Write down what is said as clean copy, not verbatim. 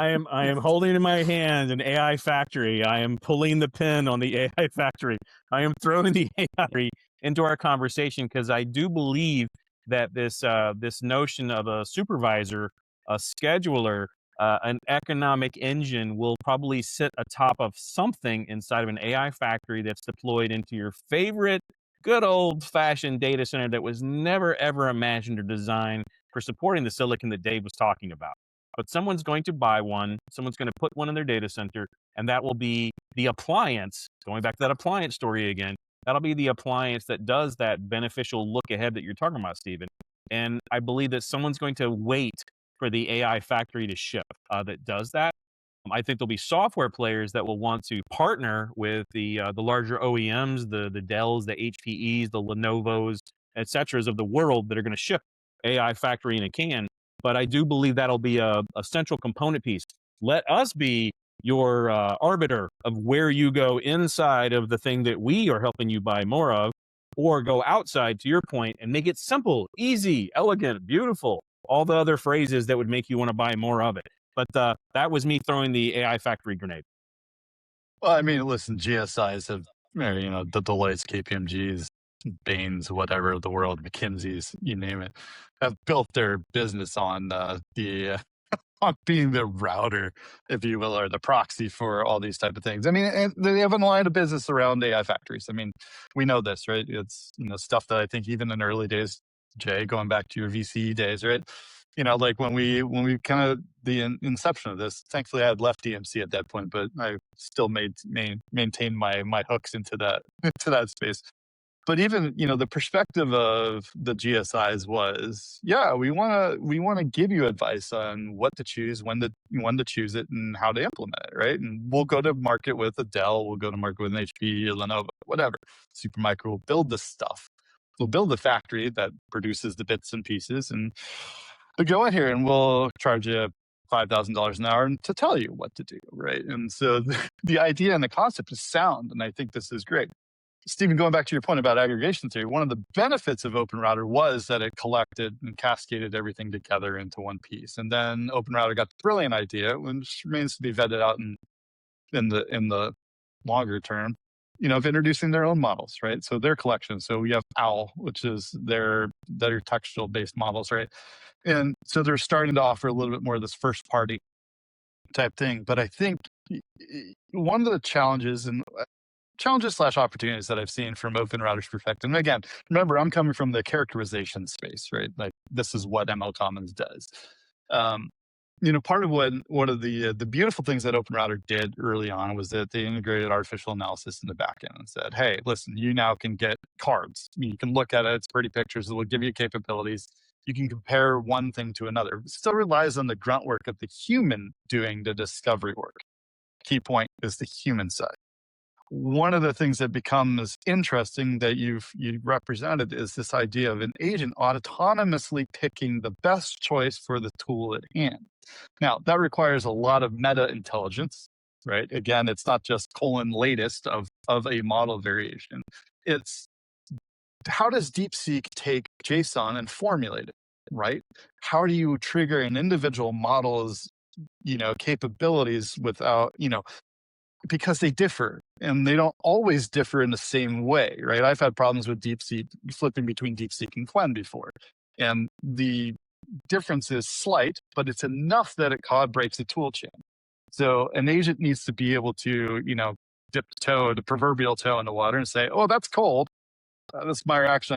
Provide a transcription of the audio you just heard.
I am holding in my hand an AI factory. I am pulling the pin on the AI factory. I am throwing the AI into our conversation because I do believe that this notion of a supervisor, a scheduler, an economic engine will probably sit atop of something inside of an AI factory that's deployed into your favorite good old-fashioned data center that was never ever imagined or designed for supporting the silicon that Dave was talking about. But someone's going to buy one, someone's going to put one in their data center, and that will be the appliance, going back to that appliance story again, that'll be the appliance that does that beneficial look ahead that you're talking about, Stephen. And I believe that someone's going to wait for the AI factory to ship that does that. I think there'll be software players that will want to partner with the larger OEMs, the Dells, the HPEs, the Lenovos, et cetera, of the world that are going to ship AI factory in a can. But I do believe that'll be a central component piece. Let us be your arbiter of where you go inside of the thing that we are helping you buy more of, or go outside, to your point, and make it simple, easy, elegant, beautiful, all the other phrases that would make you want to buy more of it. But that was me throwing the AI factory grenade. Well, I mean, listen, GSIs have, the Deloitte's, KPMG's, Bain's, whatever of the world, McKinsey's, you name it, have built their business on on being the router, if you will, or the proxy for all these type of things. I mean, and they have a line of business around AI factories. I mean, we know this, right? It's, stuff that I think even in early days, Jay, going back to your VC days, right? Like when we kind of the inception of this, thankfully I had left DMC at that point, but I still maintained my hooks into that space. But even, the perspective of the GSIs was, yeah, we want to give you advice on what to choose, when to choose it, and how to implement it, right? And we'll go to market with a Dell, we'll go to market with an HP, a Lenovo, whatever. Supermicro will build this stuff. We'll build the factory that produces the bits and pieces, and we'll go in here and we'll charge you $5,000 an hour to tell you what to do, right? And so the idea and the concept is sound, and I think this is great. Stephen, going back to your point about aggregation theory, one of the benefits of OpenRouter was that it collected and cascaded everything together into one piece. And then OpenRouter got the brilliant idea, which remains to be vetted out in the longer term, of introducing their own models, right? So their collection. So we have OWL, which is their textual based models, right? And so they're starting to offer a little bit more of this first party type thing. But I think one of the challenges / opportunities that I've seen from OpenRouter's perspective. And again, remember, I'm coming from the characterization space, right? Like this is what MLCommons does. Part of one of the beautiful things that OpenRouter did early on was that they integrated artificial analysis in the backend and said, hey, listen, you now can get cards. You can look at it. It's pretty pictures. It will give you capabilities. You can compare one thing to another. It still relies on the grunt work of the human doing the discovery work. Key point is the human side. One of the things that becomes interesting that you've represented is this idea of an agent autonomously picking the best choice for the tool at hand. Now, that requires a lot of meta intelligence, right? Again, it's not just latest of a model variation. It's how does DeepSeek take JSON and formulate it, right? How do you trigger an individual model's, capabilities without, because they differ and they don't always differ in the same way, right? I've had problems with DeepSeek, flipping between DeepSeek and Qwen before. And the difference is slight, but it's enough that it breaks the tool chain. So an agent needs to be able to, dip the proverbial toe in the water and say, oh, that's cold. That's my reaction.